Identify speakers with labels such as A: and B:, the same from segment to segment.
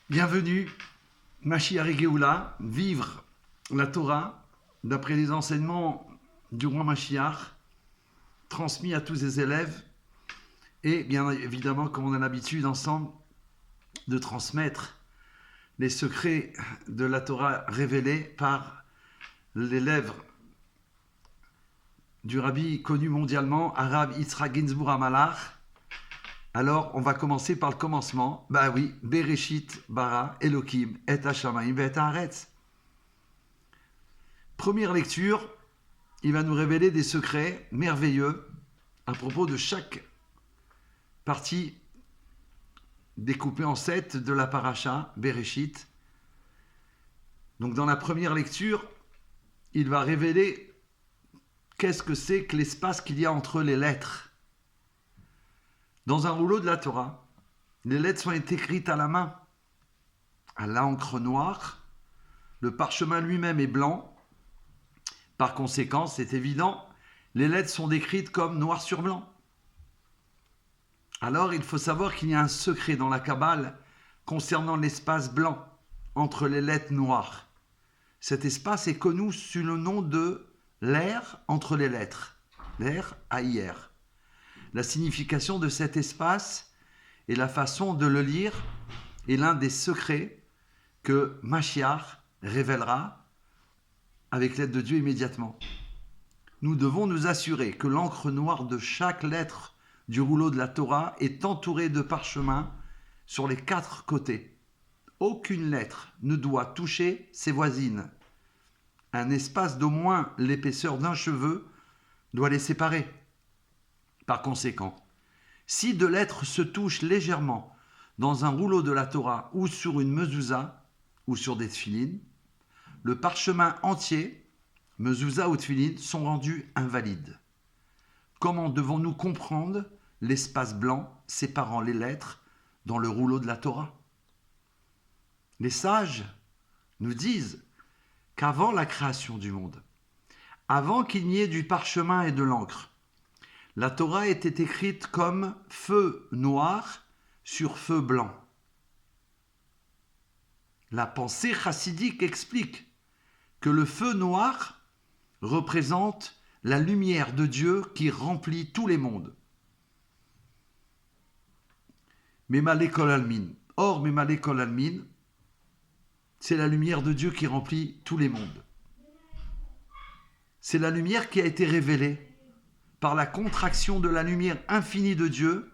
A: Bienvenue, Mashiach et Géoula, vivre la Torah d'après les enseignements du roi Mashiach, transmis à tous ses élèves, et bien évidemment, comme on a l'habitude ensemble, de transmettre les secrets de la Torah révélés par les lèvres du rabbi connu mondialement, Arav Yitzhak Ginsburg Hamalach. Alors, on va commencer par le commencement. Bah oui, Bereshit bara Elokim et Hashamayim et Haaretz. Première lecture, il va nous révéler des secrets merveilleux à propos de chaque partie découpée en 7 de la paracha Bereshit. Donc dans la première lecture, il va révéler qu'est-ce que c'est que l'espace qu'il y a entre les lettres. Dans un rouleau de la Torah, les lettres sont écrites à la main, à l'encre noire. Le parchemin lui-même est blanc. Par conséquent, c'est évident, les lettres sont décrites comme noir sur blanc. Alors, il faut savoir qu'il y a un secret dans la Kabbale concernant l'espace blanc entre les lettres noires. Cet espace est connu sous le nom de l'air entre les lettres, l'air AIR. La signification de cet espace et la façon de le lire est l'un des secrets que Mashiach révélera avec l'aide de Dieu immédiatement. Nous devons nous assurer que l'encre noire de chaque lettre du rouleau de la Torah est entourée de parchemins sur les 4 côtés. Aucune lettre ne doit toucher ses voisines. Un espace d'au moins l'épaisseur d'un cheveu doit les séparer. Par conséquent, si 2 lettres se touchent légèrement dans un rouleau de la Torah ou sur une mezouza ou sur des tefilines, le parchemin entier, mezouza ou tefilines, sont rendus invalides. Comment devons-nous comprendre l'espace blanc séparant les lettres dans le rouleau de la Torah? Les sages nous disent qu'avant la création du monde, avant qu'il n'y ait du parchemin et de l'encre, la Torah était écrite comme feu noir sur feu blanc. La pensée chassidique explique que le feu noir représente la lumière de Dieu qui remplit tous les mondes. Memale kol almin. Or, Memale kol almin, c'est la lumière de Dieu qui remplit tous les mondes. C'est la lumière qui a été révélée par la contraction de la lumière infinie de Dieu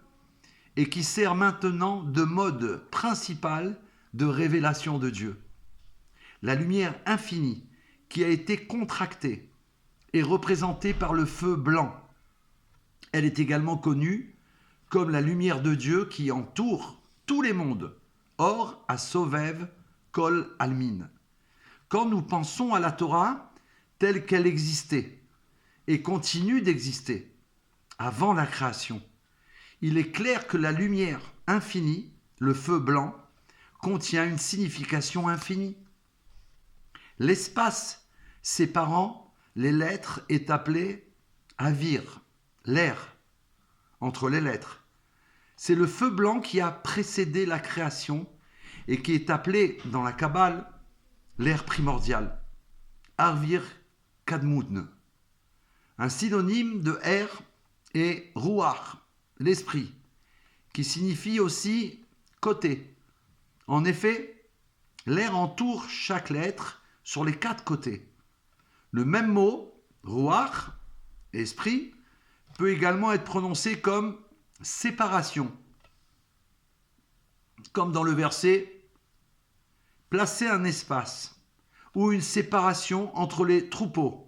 A: et qui sert maintenant de mode principal de révélation de Dieu. La lumière infinie qui a été contractée est représentée par le feu blanc. Elle est également connue comme la lumière de Dieu qui entoure tous les mondes. Or, à Sovev Kol Almin. Quand nous pensons à la Torah telle qu'elle existait et continue d'exister avant la création, il est clair que la lumière infinie, le feu blanc, contient une signification infinie. L'espace séparant les lettres est appelé avir, l'air entre les lettres. C'est le feu blanc qui a précédé la création et qui est appelé dans la Kabbale l'air primordial, Arvir Kadmudn. Un synonyme de air est Ruach, l'esprit, qui signifie aussi côté. En effet, l'air entoure chaque lettre sur les 4 côtés. Le même mot, Ruach, esprit, peut également être prononcé comme séparation. Comme dans le verset, placer un espace ou une séparation entre les troupeaux.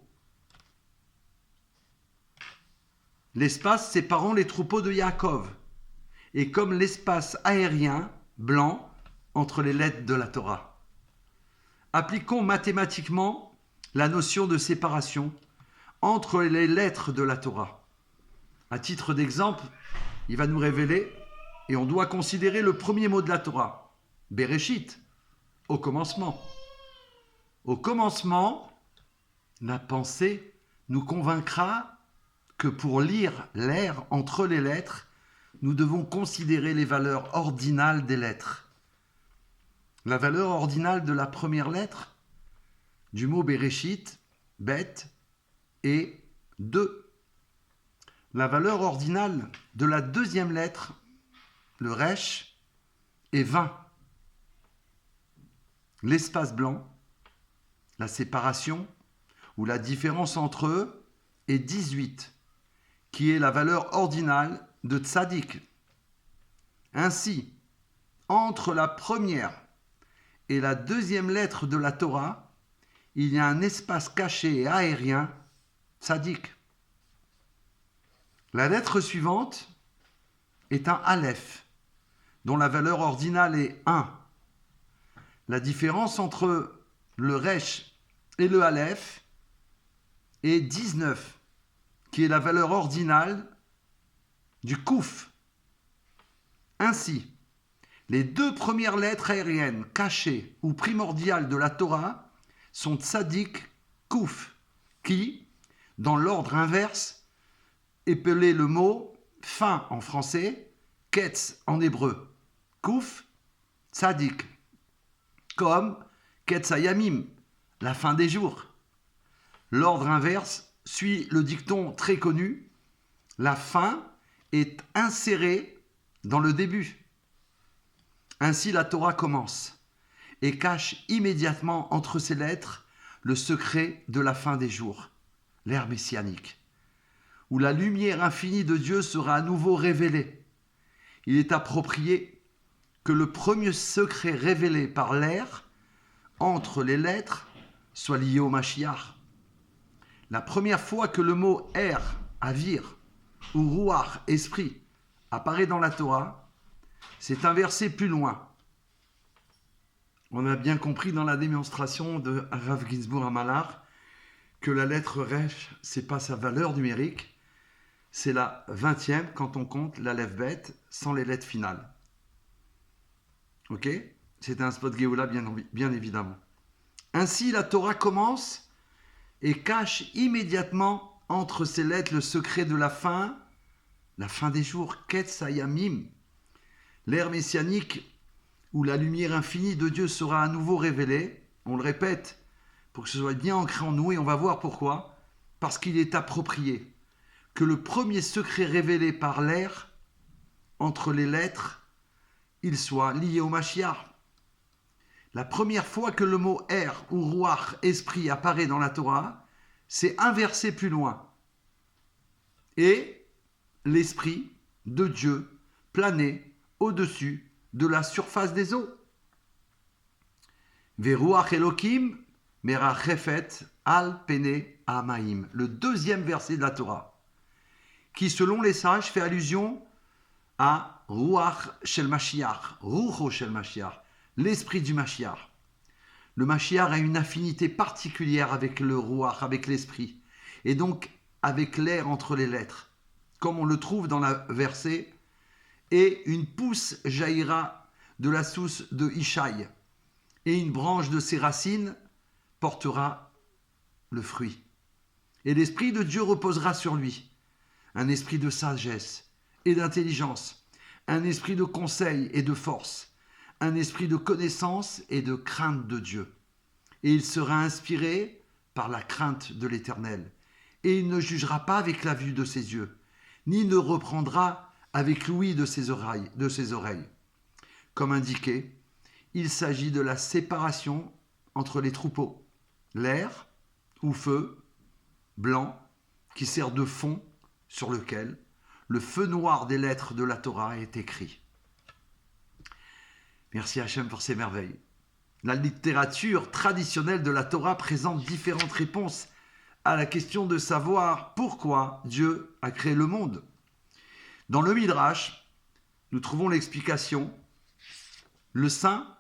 A: L'espace séparant les troupeaux de Yaakov est comme l'espace aérien blanc entre les lettres de la Torah. Appliquons mathématiquement la notion de séparation entre les lettres de la Torah. À titre d'exemple, il va nous révéler, et on doit considérer le premier mot de la Torah, Bereshit, au commencement. Au commencement, la pensée nous convaincra que pour lire l'air entre les lettres, nous devons considérer les valeurs ordinales des lettres. La valeur ordinale de la première lettre du mot Bereshit, bête, est 2. La valeur ordinale de la deuxième lettre, le resh, est 20. L'espace blanc, la séparation ou la différence entre eux est 18, qui est la valeur ordinale de tzaddik. Ainsi, entre la première et la deuxième lettre de la Torah, il y a un espace caché et aérien, tzaddik. La lettre suivante est un aleph, dont la valeur ordinale est 1. La différence entre le resh et le aleph est 19, qui est la valeur ordinale du kouf. Ainsi, les 2 premières lettres aériennes cachées ou primordiales de la Torah sont tzaddik, kouf, qui, dans l'ordre inverse, épelait le mot fin en français, ketz en hébreu, kouf, tzaddik, comme ketz hayamim, la fin des jours. L'ordre inverse suit le dicton très connu, la fin est insérée dans le début. Ainsi la Torah commence et cache immédiatement entre ses lettres le secret de la fin des jours, l'ère messianique, où la lumière infinie de Dieu sera à nouveau révélée. Il est approprié que le premier secret révélé par l'ère entre les lettres soit lié au Mashiach. La première fois que le mot er, avir, ou ruach, esprit, apparaît dans la Torah, c'est un verset plus loin. On a bien compris dans la démonstration de Rav Ginsburg à Malach que la lettre resh, c'est pas sa valeur numérique, c'est la 20e quand on compte l'aleph bet sans les lettres finales. Ok? C'est un spot Géoula bien évidemment. Ainsi, la Torah commence et cache immédiatement entre ses lettres le secret de la fin des jours, Ketz Hayamim, l'ère messianique où la lumière infinie de Dieu sera à nouveau révélée. On le répète pour que ce soit bien ancré en nous et on va voir pourquoi. Parce qu'il est approprié que le premier secret révélé par l'ère entre les lettres, il soit lié au Mashiach. La première fois que le mot er ou ruach, esprit, apparaît dans la Torah, c'est un verset plus loin. Et l'esprit de Dieu planait au-dessus de la surface des eaux. Veruach Elokim merachefet al pene hamaim, le deuxième verset de la Torah, qui selon les sages fait allusion à Ruach shel Mashiach, Rucho shel Mashiach, l'esprit du Mashiach. Le Mashiach a une affinité particulière avec le Ruach, avec l'esprit, et donc avec l'air entre les lettres, comme on le trouve dans le verset, et une pousse jaillira de la source de Ishaï, et une branche de ses racines portera le fruit. Et l'Esprit de Dieu reposera sur lui, un esprit de sagesse et d'intelligence, un esprit de conseil et de force, un esprit de connaissance et de crainte de Dieu. Et il sera inspiré par la crainte de l'Éternel. Et il ne jugera pas avec la vue de ses yeux, ni ne reprendra avec l'ouïe de ses oreilles. Comme indiqué, il s'agit de la séparation entre les troupeaux, l'air ou feu blanc qui sert de fond sur lequel le feu noir des lettres de la Torah est écrit. Merci Hachem pour ces merveilles. La littérature traditionnelle de la Torah présente différentes réponses à la question de savoir pourquoi Dieu a créé le monde. Dans le Midrash, nous trouvons l'explication. Le saint,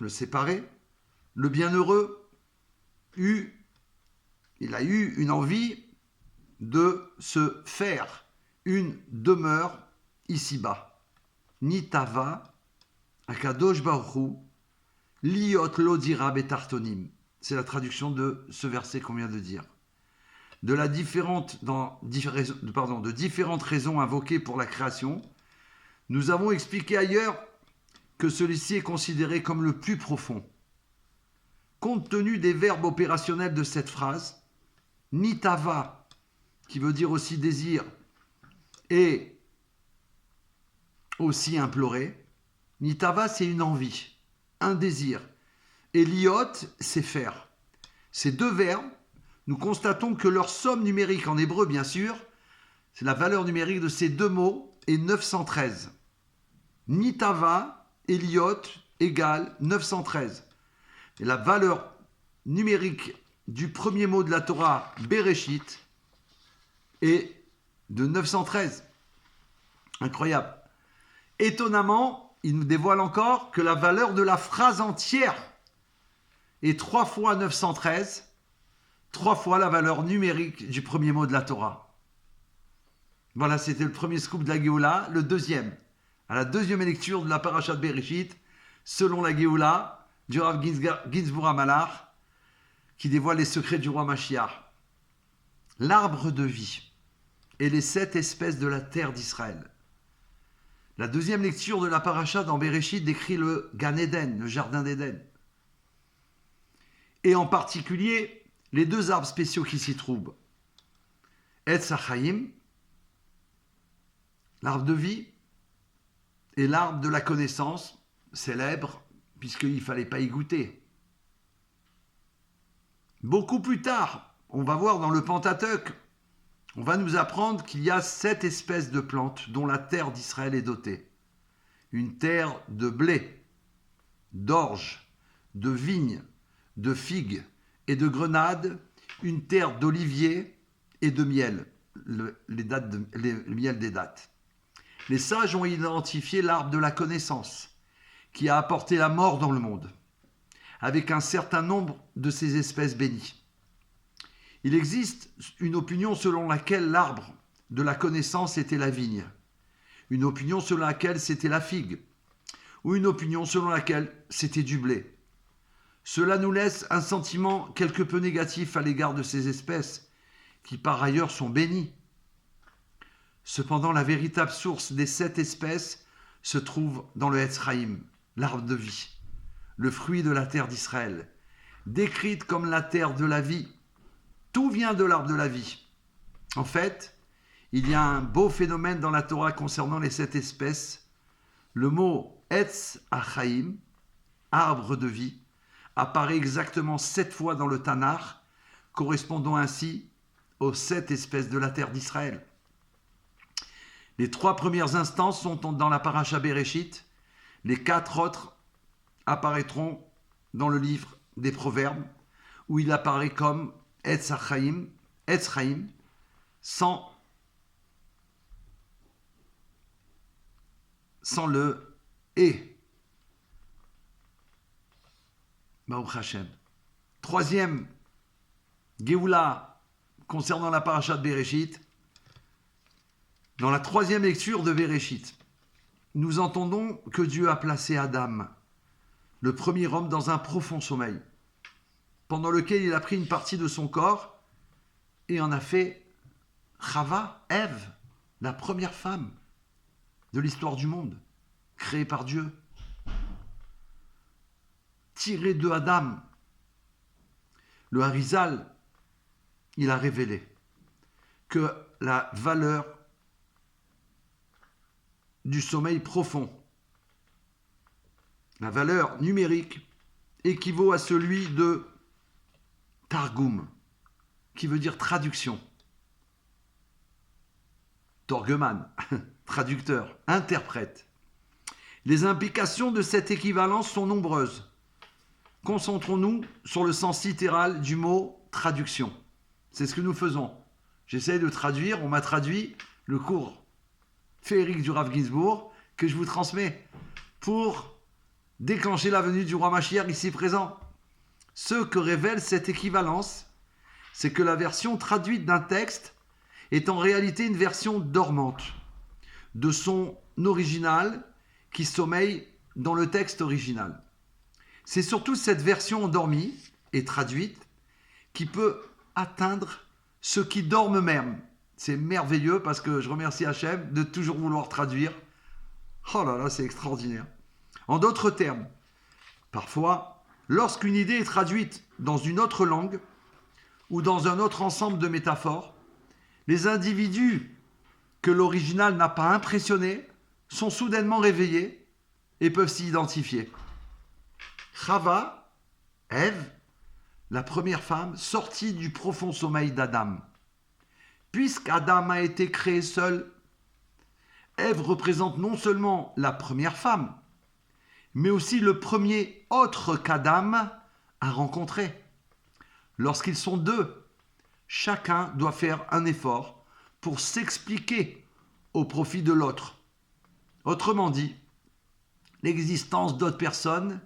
A: le séparé, le bienheureux, il a eu une envie de se faire une demeure ici-bas. Nitava, Akadosh Baruch Hu, liot lo dira betartonim. C'est la traduction de ce verset qu'on vient de dire. De différentes raisons invoquées pour la création, nous avons expliqué ailleurs que celui-ci est considéré comme le plus profond. Compte tenu des verbes opérationnels de cette phrase, nitava, qui veut dire aussi désir, et aussi implorer. Nitava, c'est une envie, un désir. Et liot, c'est faire. Ces deux verbes, nous constatons que leur somme numérique en hébreu, bien sûr, c'est la valeur numérique de ces deux mots, est 913. Nitava et liot égale 913. Et la valeur numérique du premier mot de la Torah, Bereshit, est de 913. Incroyable. Étonnamment, il nous dévoile encore que la valeur de la phrase entière est 3 fois 913, 3 fois la valeur numérique du premier mot de la Torah. Voilà, c'était le premier scoop de la Géoula. Le deuxième, à la deuxième lecture de la Parashat Bereshit, selon la Géoula du Rav Ginzburg HaMalach, qui dévoile les secrets du roi Mashiach. L'arbre de vie et les 7 espèces de la terre d'Israël. La deuxième lecture de la Parashat dans Bereshit décrit le Gan Eden, le jardin d'Éden. Et en particulier, les 2 arbres spéciaux qui s'y trouvent. Etz HaChaim, l'arbre de vie, et l'arbre de la connaissance, célèbre, puisqu'il ne fallait pas y goûter. Beaucoup plus tard, on va voir dans le Pentateuque, on va nous apprendre qu'il y a 7 espèces de plantes dont la terre d'Israël est dotée. Une terre de blé, d'orge, de vigne, de figues et de grenades, une terre d'olivier et de miel, le miel des dattes. Les sages ont identifié l'arbre de la connaissance, qui a apporté la mort dans le monde, avec un certain nombre de ces espèces bénies. Il existe une opinion selon laquelle l'arbre de la connaissance était la vigne, une opinion selon laquelle c'était la figue, ou une opinion selon laquelle c'était du blé. Cela nous laisse un sentiment quelque peu négatif à l'égard de ces espèces, qui par ailleurs sont bénies. Cependant, la véritable source des 7 espèces se trouve dans le Etz Chaim, l'arbre de vie, le fruit de la terre d'Israël, décrite comme la terre de la vie. Tout vient de l'arbre de la vie. En fait, il y a un beau phénomène dans la Torah concernant les 7 espèces. Le mot Etz HaChaim, arbre de vie, apparaît exactement 7 fois dans le Tanakh, correspondant ainsi aux 7 espèces de la terre d'Israël. Les 3 premières instances sont dans la Parasha Bereshit. Les 4 autres apparaîtront dans le livre des Proverbes, où il apparaît comme Etz HaChaim, sans le et. Baruch Hashem. 3e Géoula concernant la Parashat Bereshit. Dans la 3e lecture de Bereshit, nous entendons que Dieu a placé Adam, le premier homme, dans un profond sommeil, pendant lequel il a pris une partie de son corps et en a fait Chava, Ève, la première femme de l'histoire du monde, créée par Dieu, tirée de Adam. Le Harizal, il a révélé que la valeur du sommeil profond, la valeur numérique équivaut à celui de Targum, qui veut dire traduction. Torgeman, traducteur, interprète. Les implications de cette équivalence sont nombreuses. Concentrons-nous sur le sens littéral du mot traduction. C'est ce que nous faisons. J'essaie de traduire, on m'a traduit le cours féerique du Rav Ginzburg que je vous transmets pour déclencher la venue du roi Mashiach ici présent. Ce que révèle cette équivalence, c'est que la version traduite d'un texte est en réalité une version dormante de son original qui sommeille dans le texte original. C'est surtout cette version endormie et traduite qui peut atteindre ceux qui dorment même. C'est merveilleux parce que je remercie Hachem de toujours vouloir traduire. Oh là là, c'est extraordinaire. En d'autres termes, parfois, lorsqu'une idée est traduite dans une autre langue ou dans un autre ensemble de métaphores, les individus que l'original n'a pas impressionnés sont soudainement réveillés et peuvent s'y identifier. Chava, Ève, la première femme, sortie du profond sommeil d'Adam. Puisqu'Adam a été créé seul, Ève représente non seulement la première femme, mais aussi le premier autre qu'Adam a rencontré. Lorsqu'ils sont deux, chacun doit faire un effort pour s'expliquer au profit de l'autre. Autrement dit, l'existence d'autres personnes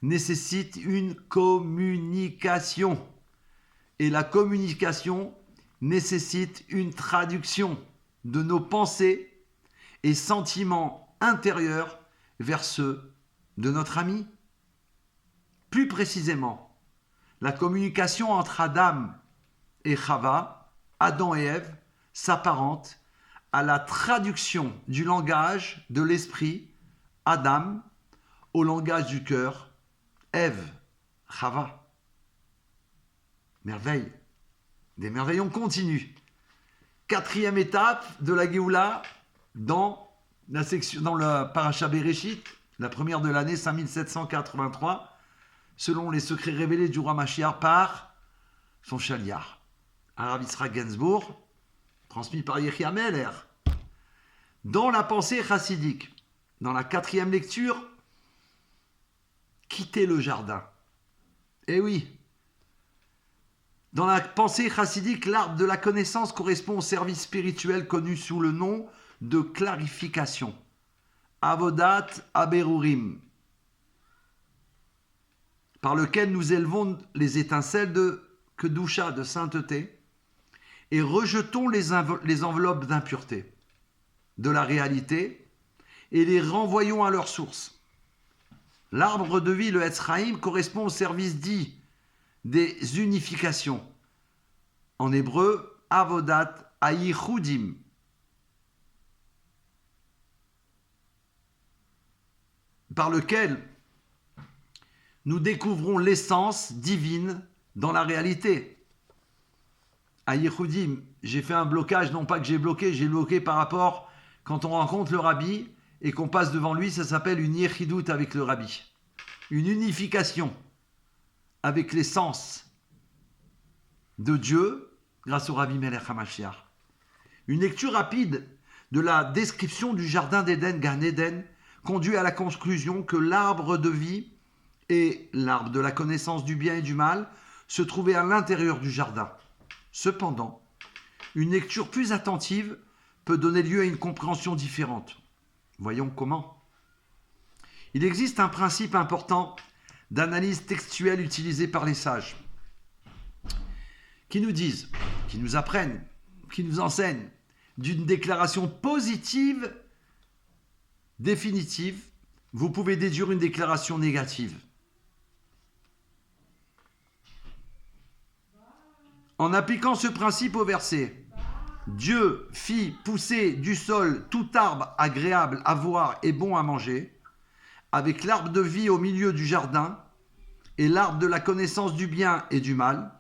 A: nécessite une communication. Et la communication nécessite une traduction de nos pensées et sentiments intérieurs vers ceux de notre ami. Plus précisément, la communication entre Adam et Chava, Adam et Ève, s'apparente à la traduction du langage de l'esprit, Adam, au langage du cœur, Ève, Chava. Merveille. Des merveilles, on continue. Quatrième étape de la Géoula dans le Parasha Bereshit, la première de l'année 5783, selon les secrets révélés du roi Mashiach par son chaliar, Arav Yitzhak Gainsbourg, transmis par Yechia Meller. Dans la pensée chassidique, dans la quatrième lecture, quitter le jardin. Eh oui, dans la pensée chassidique, l'arbre de la connaissance correspond au service spirituel connu sous le nom de clarification. Avodat Aberurim, par lequel nous élevons les étincelles de Kedusha, de sainteté, et rejetons les enveloppes d'impureté de la réalité et les renvoyons à leur source. L'arbre de vie, le Etz Chaim, correspond au service dit des unifications. En hébreu, Avodat Hayichudim. Par lequel nous découvrons l'essence divine dans la réalité. Hayichudim, j'ai fait un blocage, non pas que j'ai bloqué par rapport, quand on rencontre le rabbi et qu'on passe devant lui, ça s'appelle une yechidut avec le rabbi. Une unification avec l'essence de Dieu grâce au Rabbi Melech HaMashiach. Une lecture rapide de la description du jardin d'Éden, Gan Eden, conduit à la conclusion que l'arbre de vie et l'arbre de la connaissance du bien et du mal se trouvaient à l'intérieur du jardin. Cependant, une lecture plus attentive peut donner lieu à une compréhension différente. Voyons comment. Il existe un principe important d'analyse textuelle utilisé par les sages, qui nous disent, qui nous apprennent, qui nous enseignent d'une déclaration positive définitive, vous pouvez déduire une déclaration négative. En appliquant ce principe au verset, Dieu fit pousser du sol tout arbre agréable à voir et bon à manger, avec l'arbre de vie au milieu du jardin et l'arbre de la connaissance du bien et du mal.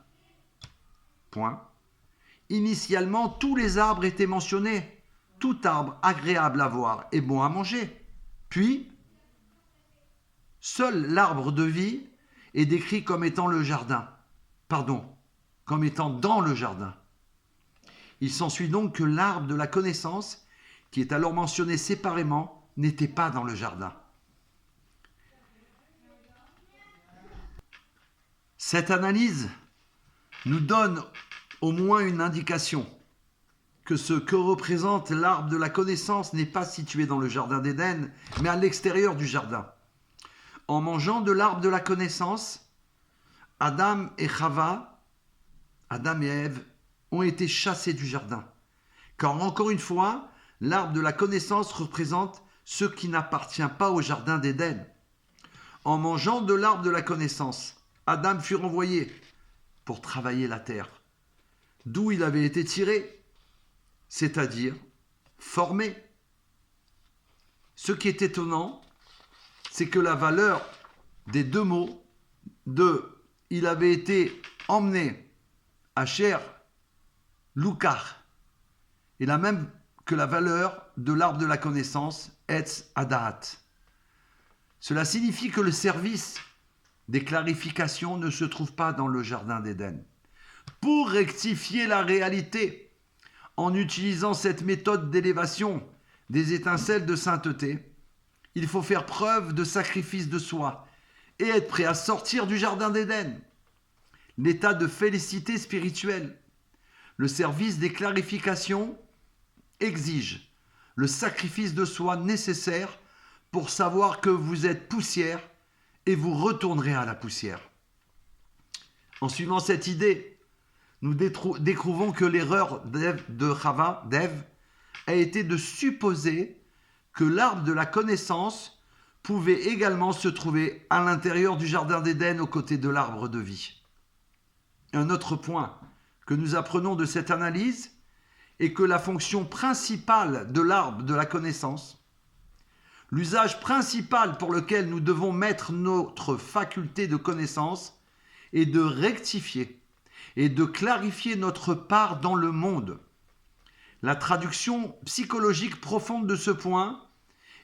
A: Point. Initialement, tous les arbres étaient mentionnés, tout arbre agréable à voir et bon à manger. Puis, seul l'arbre de vie est décrit comme étant comme étant dans le jardin. Il s'ensuit donc que l'arbre de la connaissance, qui est alors mentionné séparément, n'était pas dans le jardin. Cette analyse nous donne au moins une indication que ce que représente l'arbre de la connaissance n'est pas situé dans le jardin d'Éden, mais à l'extérieur du jardin. En mangeant de l'arbre de la connaissance, Adam et Ève, ont été chassés du jardin. Car encore une fois, l'arbre de la connaissance représente ce qui n'appartient pas au jardin d'Éden. En mangeant de l'arbre de la connaissance, Adam fut renvoyé pour travailler la terre, d'où il avait été tiré, c'est-à-dire formé. Ce qui est étonnant, c'est que la valeur des deux mots de « il avait été emmené à Cher Lukar » est la même que la valeur de l'arbre de la connaissance, Etz Adaat. Cela signifie que le service des clarifications ne se trouve pas dans le jardin d'Éden. Pour rectifier la réalité, en utilisant cette méthode d'élévation des étincelles de sainteté, il faut faire preuve de sacrifice de soi et être prêt à sortir du jardin d'Éden. L'état de félicité spirituelle, le service des clarifications exige le sacrifice de soi nécessaire pour savoir que vous êtes poussière et vous retournerez à la poussière. En suivant cette idée, nous découvrons que l'erreur d'Ève a été de supposer que l'arbre de la connaissance pouvait également se trouver à l'intérieur du jardin d'Éden aux côtés de l'arbre de vie. Un autre point que nous apprenons de cette analyse est que la fonction principale de l'arbre de la connaissance, l'usage principal pour lequel nous devons mettre notre faculté de connaissance, est de rectifier et de clarifier notre part dans le monde. La traduction psychologique profonde de ce point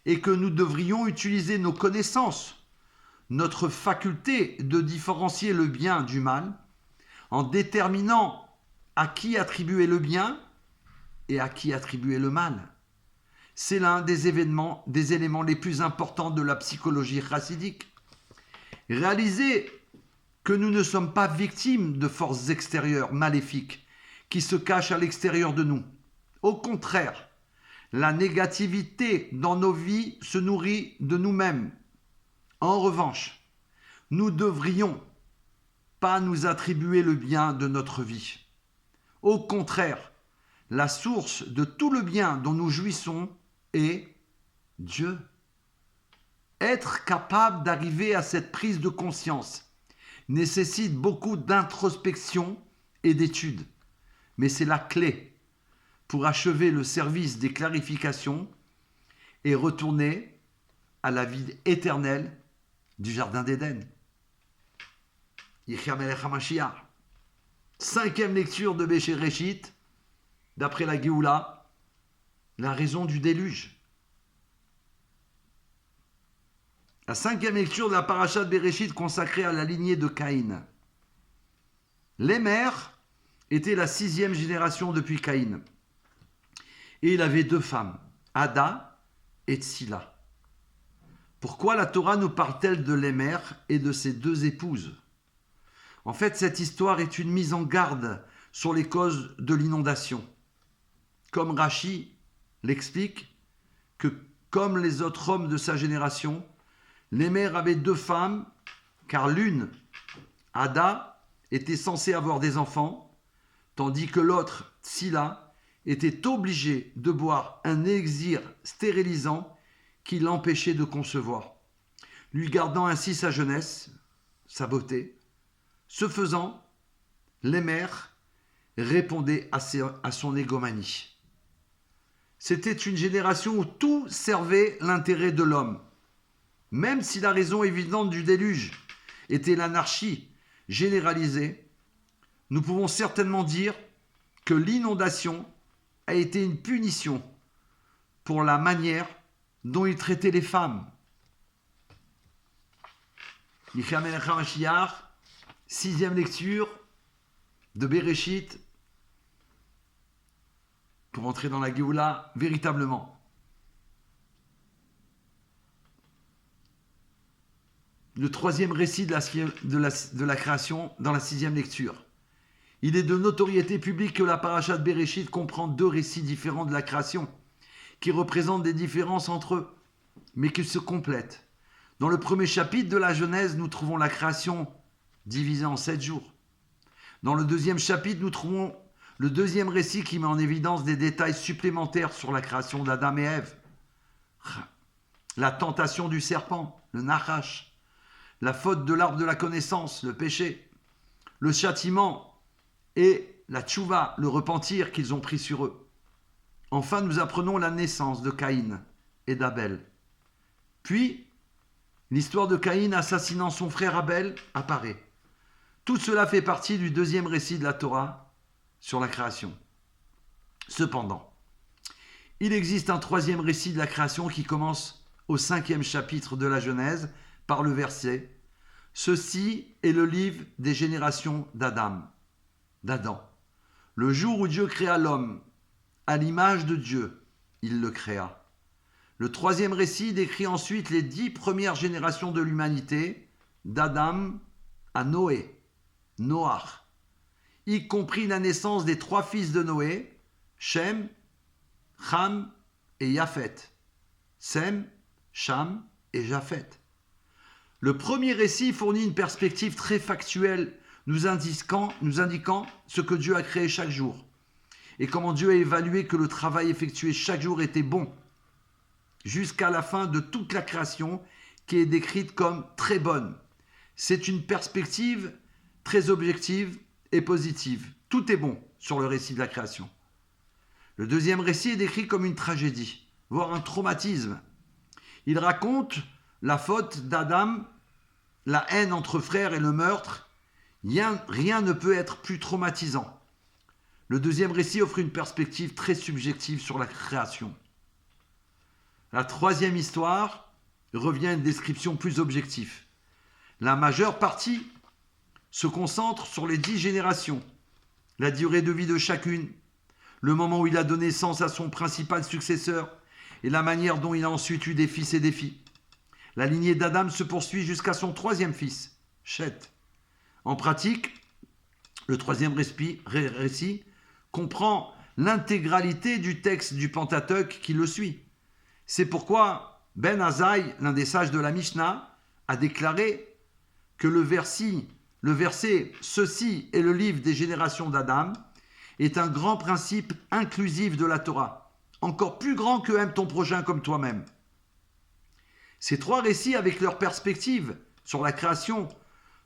A: est que nous devrions utiliser nos connaissances, notre faculté de différencier le bien du mal, en déterminant à qui attribuer le bien et à qui attribuer le mal. C'est l'un des éléments les plus importants de la psychologie chassidique. Réaliser que nous ne sommes pas victimes de forces extérieures maléfiques qui se cachent à l'extérieur de nous. Au contraire, la négativité dans nos vies se nourrit de nous-mêmes. En revanche, nous ne devrions pas nous attribuer le bien de notre vie. Au contraire, la source de tout le bien dont nous jouissons est Dieu. Être capable d'arriver à cette prise de conscience nécessite beaucoup d'introspection et d'études, mais c'est la clé pour achever le service des clarifications et retourner à la vie éternelle du jardin d'Éden. Yechia Melech HaMashiach. 5e lecture de Béchéréchit, d'après la Géoula, la raison du déluge. La 5e lecture de la paracha de Béréchit consacrée à la lignée de Caïn. Lémer était la 6e génération depuis Caïn. Et il avait 2 femmes, Ada et Tsila. Pourquoi la Torah nous parle-t-elle de Lémer et de ses 2 épouses? En fait, cette histoire est une mise en garde sur les causes de l'inondation. Comme Rashi l'explique, que comme les autres hommes de sa génération, Lémer avait 2 femmes, car l'une, Ada, était censée avoir des enfants, tandis que l'autre, Tsila, était obligée de boire un élixir stérilisant qui l'empêchait de concevoir, lui gardant ainsi sa jeunesse, sa beauté. Ce faisant, Lémer répondait à son égomanie. C'était une génération où tout servait l'intérêt de l'homme. Même si la raison évidente du déluge était l'anarchie généralisée, nous pouvons certainement dire que l'inondation a été une punition pour la manière dont il traitait les femmes. Yechia Melech HaMashiach, 6e lecture de Béréchit, pour entrer dans la Géoula véritablement. Le 3e récit de la création dans la 6e lecture. Il est de notoriété publique que la paracha de Béréchit comprend 2 récits différents de la création, qui représentent des différences entre eux, mais qui se complètent. Dans le premier chapitre de la Genèse, nous trouvons la création divisée en 7 jours. Dans le 2e chapitre, nous trouvons le 2e récit qui met en évidence des détails supplémentaires sur la création d'Adam et Ève. La tentation du serpent, le Nachash, la faute de l'arbre de la connaissance, le péché, le châtiment et la tchouva, le repentir qu'ils ont pris sur eux. Enfin, nous apprenons la naissance de Caïn et d'Abel. Puis, L'histoire de Caïn assassinant son frère Abel apparaît. Tout cela fait partie du deuxième récit de la Torah sur la création. Cependant, il existe un troisième récit de la création qui commence au 5e chapitre de la Genèse par le verset « Ceci est le livre des générations d'Adam, le jour où Dieu créa l'homme, à l'image de Dieu, il le créa. » Le troisième récit décrit ensuite les 10 premières générations de l'humanité, d'Adam à Noé, Noach, y compris la naissance des 3 fils de Noé, Shem, Ham et Japhet. Sem, Cham et Japhet. Le premier récit fournit une perspective très factuelle, nous indiquant ce que Dieu a créé chaque jour et comment Dieu a évalué que le travail effectué chaque jour était bon, jusqu'à la fin de toute la création qui est décrite comme très bonne. C'est une perspective très objective et positive. Tout est bon sur le récit de la création. Le deuxième récit est décrit comme une tragédie, voire un traumatisme. Il raconte la faute d'Adam, la haine entre frères et le meurtre. Rien ne peut être plus traumatisant. Le deuxième récit offre une perspective très subjective sur la création. La troisième histoire revient à une description plus objective. La majeure partie se concentre sur les 10 générations, la durée de vie de chacune, le moment où il a donné naissance à son principal successeur et la manière dont il a ensuite eu des fils et des filles. La lignée d'Adam se poursuit jusqu'à son 3e fils, Shet. En pratique, le 3e récit comprend l'intégralité du texte du Pentateuque qui le suit. C'est pourquoi Ben Azaï, l'un des sages de la Mishnah, a déclaré que le verset « Ceci est le livre des générations d'Adam » est un grand principe inclusif de la Torah, encore plus grand que « aime ton prochain comme toi-même ». Ces 3 récits, avec leur perspective sur la création,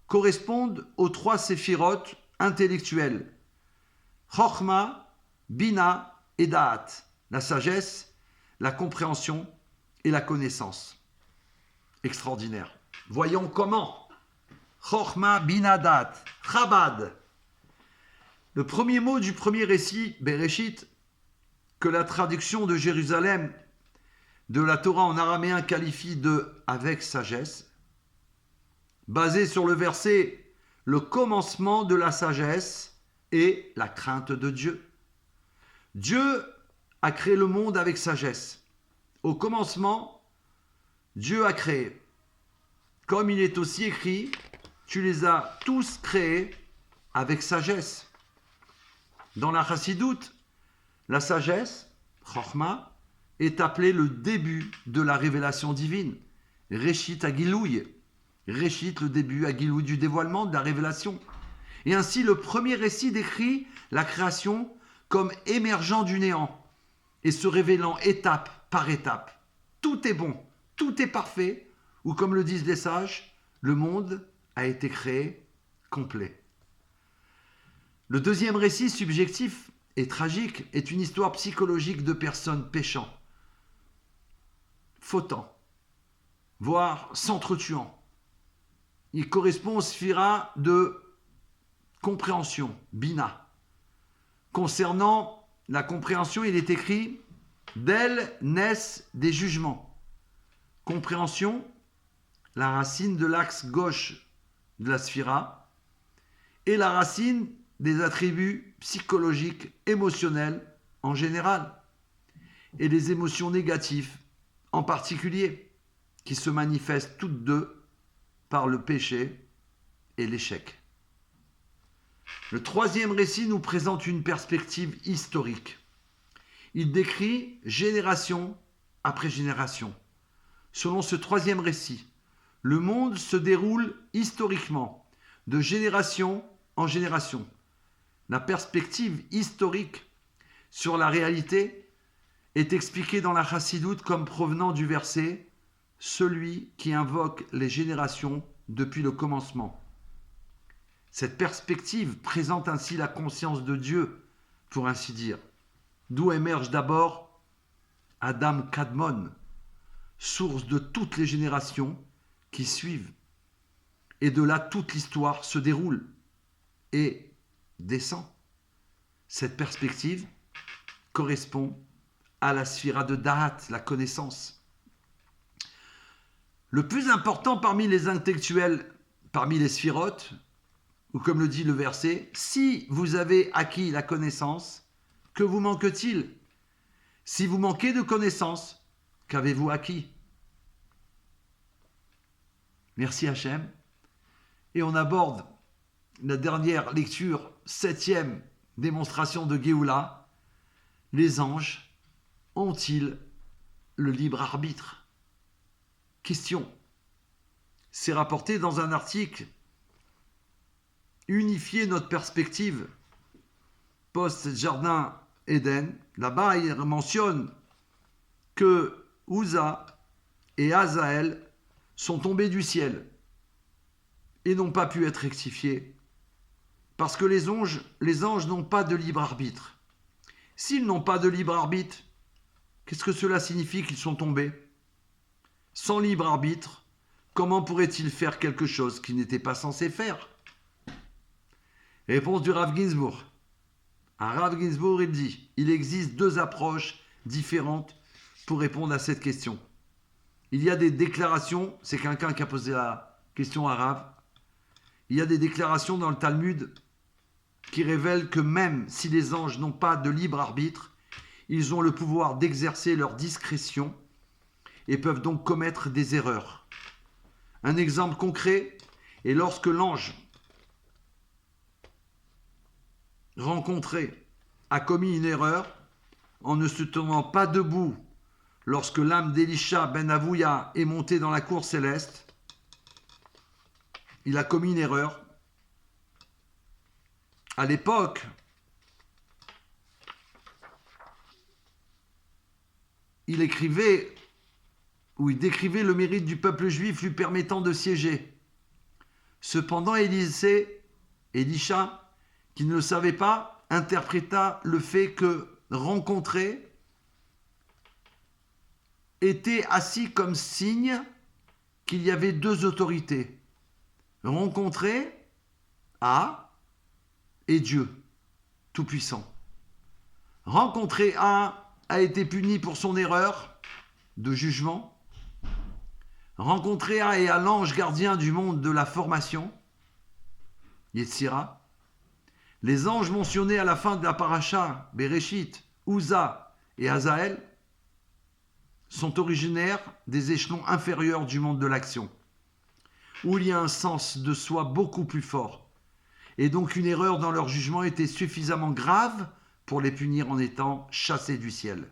A: correspondent aux 3 séphirotes intellectuelles, Chochma, Bina et Da'at, la sagesse, la compréhension et la connaissance. Extraordinaire. Voyons comment. Chochma, Bina, Da'at, Chabad. Le premier mot du premier récit, Bereshit, que la traduction de Jérusalem de la Torah en araméen qualifie de « avec sagesse », basé sur le verset « le commencement de la sagesse et la crainte de Dieu ». Dieu a créé le monde avec sagesse. Au commencement, Dieu a créé. Comme il est aussi écrit, tu les as tous créés avec sagesse. Dans la Chassidoute, la sagesse, Chochma, est appelée le début de la révélation divine. Réchit Agilouï. Réchit, le début, Agilouï, du dévoilement, de la révélation. Et ainsi, le premier récit décrit la création comme émergeant du néant et se révélant étape par étape. Tout est bon, tout est parfait, ou comme le disent les sages, le monde a été créé complet. Le deuxième récit subjectif et tragique est une histoire psychologique de personnes péchant, fautant, voire s'entretuant. Il correspond au sphira de compréhension, bina. Concernant la compréhension, il est écrit « d'elle naissent des jugements ». Compréhension, la racine de l'axe gauche de la sphira, et la racine des attributs psychologiques, émotionnels en général, et des émotions négatives en particulier, qui se manifestent toutes deux par le péché et l'échec. Le troisième récit nous présente une perspective historique. Il décrit génération après génération. Selon ce troisième récit, le monde se déroule historiquement, de génération en génération. La perspective historique sur la réalité est expliquée dans la Chassidoute comme provenant du verset « Celui qui invoque les générations depuis le commencement ». Cette perspective présente ainsi la conscience de Dieu, pour ainsi dire, d'où émerge d'abord Adam Kadmon, source de toutes les générations, qui suivent. Et de là, toute l'histoire se déroule et descend. Cette perspective correspond à la sphira de Da'at, la connaissance. Le plus important parmi les intellectuels, parmi les sphirotes, ou comme le dit le verset, si vous avez acquis la connaissance, que vous manque-t-il? Si vous manquez de connaissance, qu'avez-vous acquis? Merci Hachem. Et on aborde la dernière lecture, 7e démonstration de Géoula. Les anges ont-ils le libre arbitre? Question. C'est rapporté dans un article Unifier notre perspective post-Jardin Éden. Là-bas, il mentionne que Uza et Azaël sont tombés du ciel et n'ont pas pu être rectifiés parce que les anges n'ont pas de libre arbitre. S'ils n'ont pas de libre arbitre, qu'est-ce que cela signifie qu'ils sont tombés? Sans libre arbitre, comment pourraient-ils faire quelque chose qu'ils n'étaient pas censés faire? Réponse du Rav Ginsburg. Un Rav Ginsburg, il dit, il existe deux approches différentes pour répondre à cette question. Il y a des déclarations, c'est quelqu'un qui a posé la question à Rav. Il y a des déclarations dans le Talmud qui révèlent que même si les anges n'ont pas de libre arbitre, ils ont le pouvoir d'exercer leur discrétion et peuvent donc commettre des erreurs. Un exemple concret est lorsque l'ange rencontré a commis une erreur en ne se tenant pas debout lorsque l'âme d'Elisha ben Avouya est montée dans la cour céleste. Il a commis une erreur. À l'époque, il décrivait le mérite du peuple juif lui permettant de siéger. Cependant, Elisha, qui ne le savait pas, interpréta le fait que rencontrer était assis comme signe qu'il y avait deux autorités. Rencontrer A et Dieu, Tout-Puissant. Rencontrer A été puni pour son erreur de jugement. Rencontrer A et à l'ange gardien du monde de la formation, Yetzira. Les anges mentionnés à la fin de la paracha, Bereshit, Uza et Azaël, sont originaires des échelons inférieurs du monde de l'action, où il y a un sens de soi beaucoup plus fort. Et donc une erreur dans leur jugement était suffisamment grave pour les punir en étant chassés du ciel.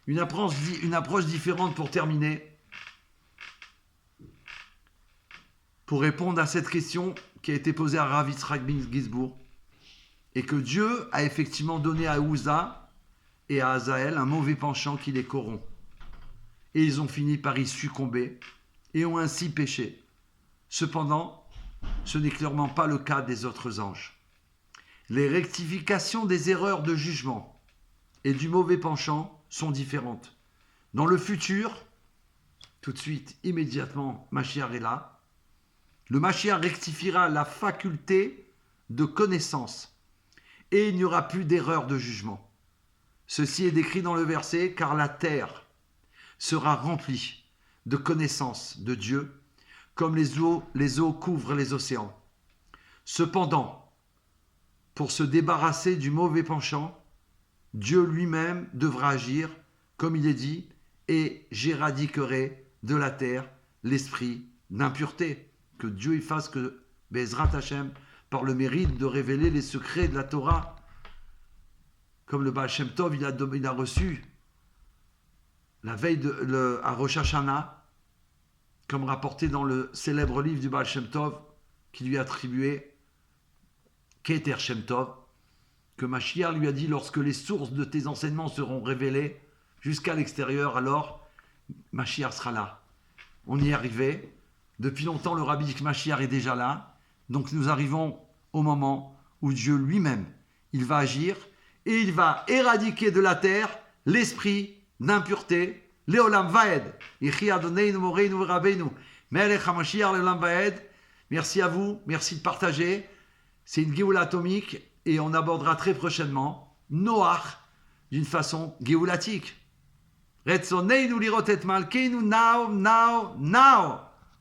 A: Une approche différente pour terminer, pour répondre à cette question qui a été posée à Rav Yitzhak Ginsburg, et que Dieu a effectivement donné à Uza et à Azaël un mauvais penchant qui les corrompt. Et ils ont fini par y succomber et ont ainsi péché. Cependant, ce n'est clairement pas le cas des autres anges. Les rectifications des erreurs de jugement et du mauvais penchant sont différentes. Dans le futur, tout de suite, immédiatement, Mashiach est là. Le Mashiach rectifiera la faculté de connaissance et il n'y aura plus d'erreur de jugement. Ceci est décrit dans le verset, car la terre sera remplie de connaissance de Dieu, comme les eaux couvrent les océans. Cependant, pour se débarrasser du mauvais penchant, Dieu lui-même devra agir, comme il est dit, et j'éradiquerai de la terre l'esprit d'impureté. Que Dieu y fasse que Bezrat Hashem, par le mérite de révéler les secrets de la Torah, comme le Baal Shem Tov, il a reçu la veille à Rosh Hashanah, comme rapporté dans le célèbre livre du Baal Shem Tov, qui lui a attribué Keter Shem Tov, que Mashiach lui a dit, lorsque les sources de tes enseignements seront révélées jusqu'à l'extérieur, alors Mashiach sera là. On y est arrivé. Depuis longtemps, le Rabbi Mashiach est déjà là. Donc nous arrivons au moment où Dieu lui-même, il va agir et il va éradiquer de la terre l'esprit d'impureté Leolam Vaed. Yechi Adoneinu Moreinu Rabbeinu. Melech HaMashiach Leolam Vaed. Merci à vous, merci de partager. C'est une Géoula atomique et on abordera très prochainement Noach d'une façon géoulatique. Retzoneinu lirot et malkeinu now.